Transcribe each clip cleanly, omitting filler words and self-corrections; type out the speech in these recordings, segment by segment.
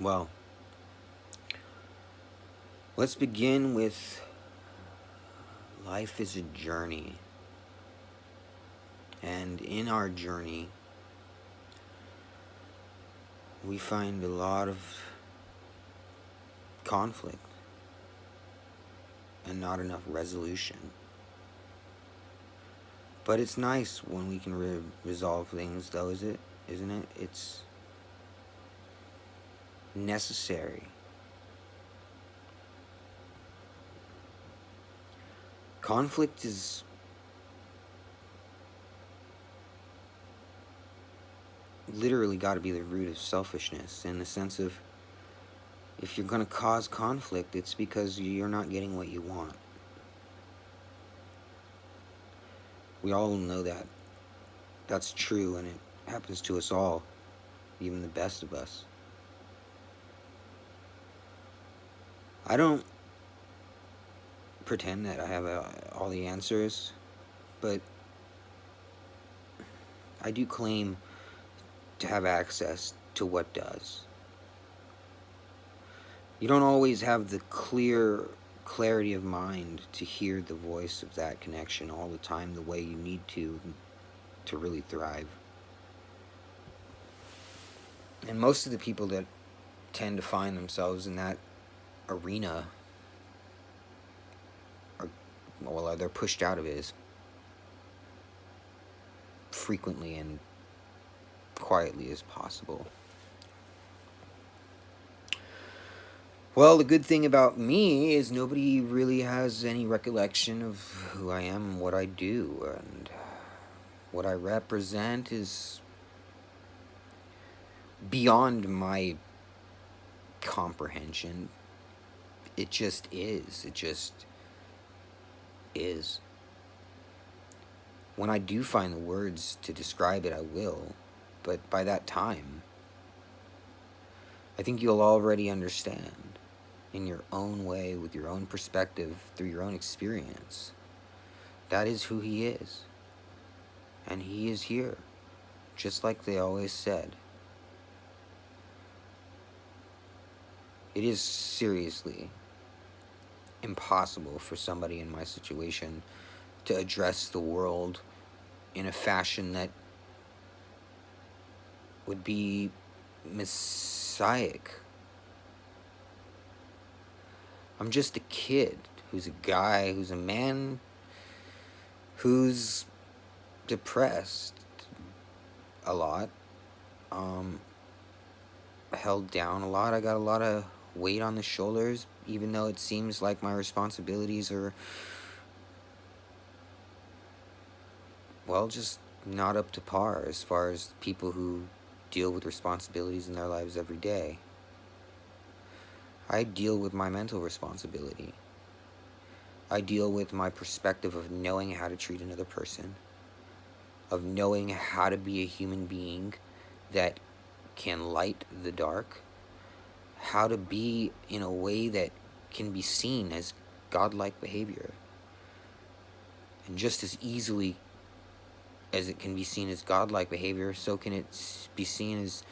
Well, let's begin with life is a journey. And in our journey, we find a lot of conflict and not enough resolution. But it's nice when we can resolve things, though, isn't it? It's necessary. Conflict is literally got to be the root of selfishness, in the sense of, if you're going to cause conflict, it's because you're not getting what you want. We all know that. That's true, and it happens to us all, even the best of us. I don't pretend that I have all the answers, but I do claim to have access to what does. You don't always have the clarity of mind to hear the voice of that connection all the time the way you need to really thrive. And most of the people that tend to find themselves in that arena they're pushed out of it as frequently and quietly as possible. Well, the good thing about me is nobody really has any recollection of who I am and what I do, and what I represent is beyond my comprehension. It just is. It just is. When I do find the words to describe it, I will, but by that time, I think you'll already understand, in your own way, with your own perspective, through your own experience. That is who he is. And he is here, just like they always said. It is seriously impossible for somebody in my situation to address the world in a fashion that would be messianic. I'm just a kid who's a guy, who's a man, who's depressed a lot, held down a lot. I got a lot of weight on the shoulders, even though it seems like my responsibilities are, well, just not up to par as far as people who deal with responsibilities in their lives every day. I deal with my mental responsibility. I deal with my perspective of knowing how to treat another person, of knowing how to be a human being that can light the dark, how to be in a way that can be seen as godlike behavior. And just as easily as it can be seen as godlike behavior, so can it be seen as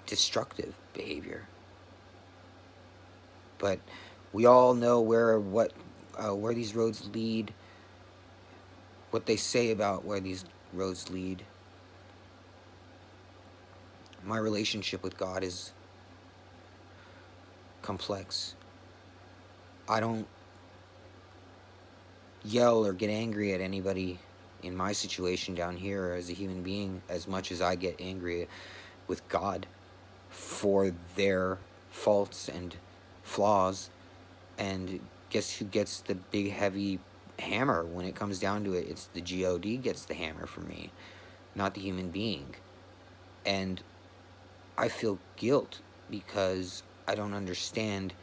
destructive behavior. But we all know where these roads lead, what they say about where these roads lead. My relationship with God is complex. I don't yell or get angry at anybody in my situation down here as a human being as much as I get angry with God for their faults and flaws. And guess who gets the big heavy hammer when it comes down to it? It's the God gets the hammer for me, not the human being. And I feel guilt because I don't understand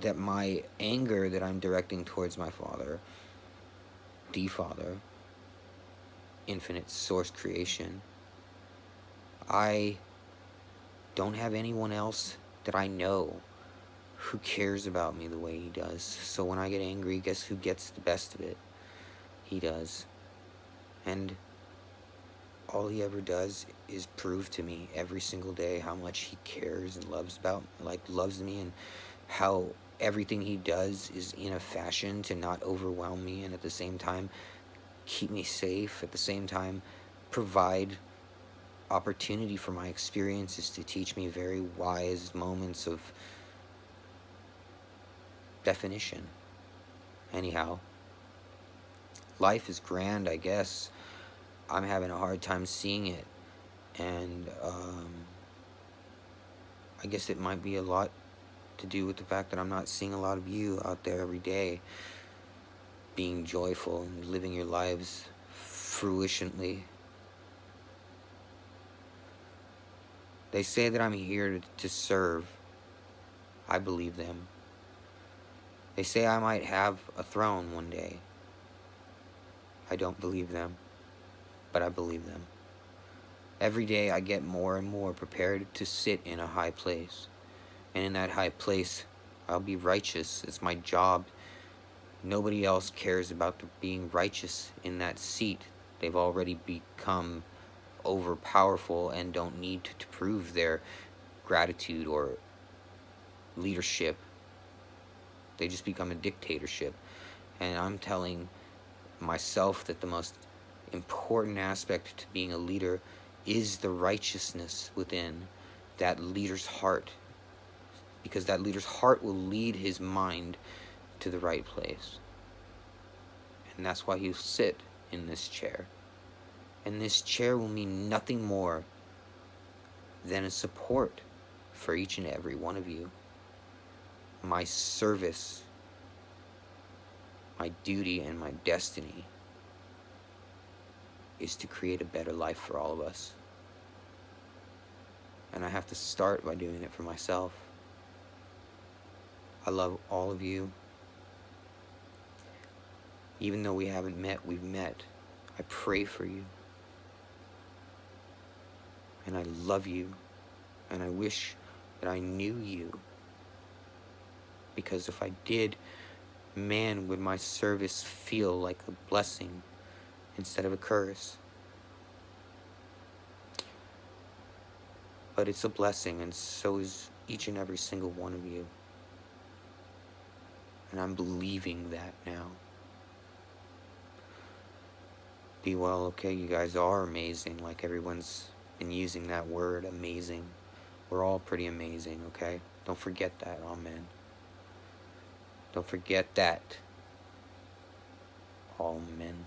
that my anger that I'm directing towards my Father, the Father, infinite source creation, I don't have anyone else that I know who cares about me the way he does. So when I get angry, guess who gets the best of it? He does. And all he ever does is prove to me every single day how much he cares and loves me, and how everything he does is in a fashion to not overwhelm me, and at the same time keep me safe, at the same time provide opportunity for my experiences to teach me very wise moments of definition. Anyhow, life is grand, I guess. I'm having a hard time seeing it, and I guess it might be a lot to do with the fact that I'm not seeing a lot of you out there every day being joyful and living your lives fruitionally. They say that I'm here to serve. I believe them. They say I might have a throne one day. I don't believe them, but I believe them. Every day I get more and more prepared to sit in a high place. And in that high place, I'll be righteous. It's my job. Nobody else cares about being righteous in that seat. They've already become overpowerful and don't need to prove their gratitude or leadership. They just become a dictatorship. And I'm telling myself that the most important aspect to being a leader is the righteousness within that leader's heart, because that leader's heart will lead his mind to the right place. And that's why he'll sit in this chair. And this chair will mean nothing more than a support for each and every one of you. My service, my duty, and my destiny is to create a better life for all of us. And I have to start by doing it for myself. I love all of you. Even though we haven't met, we've met. I pray for you. And I love you. And I wish that I knew you. Because if I did, man, would my service feel like a blessing instead of a curse. But it's a blessing, and so is each and every single one of you. And I'm believing that now. Be well, okay? You guys are amazing, like everyone's been using that word, amazing. We're all pretty amazing, okay? Don't forget that, amen. Don't forget that. Amen.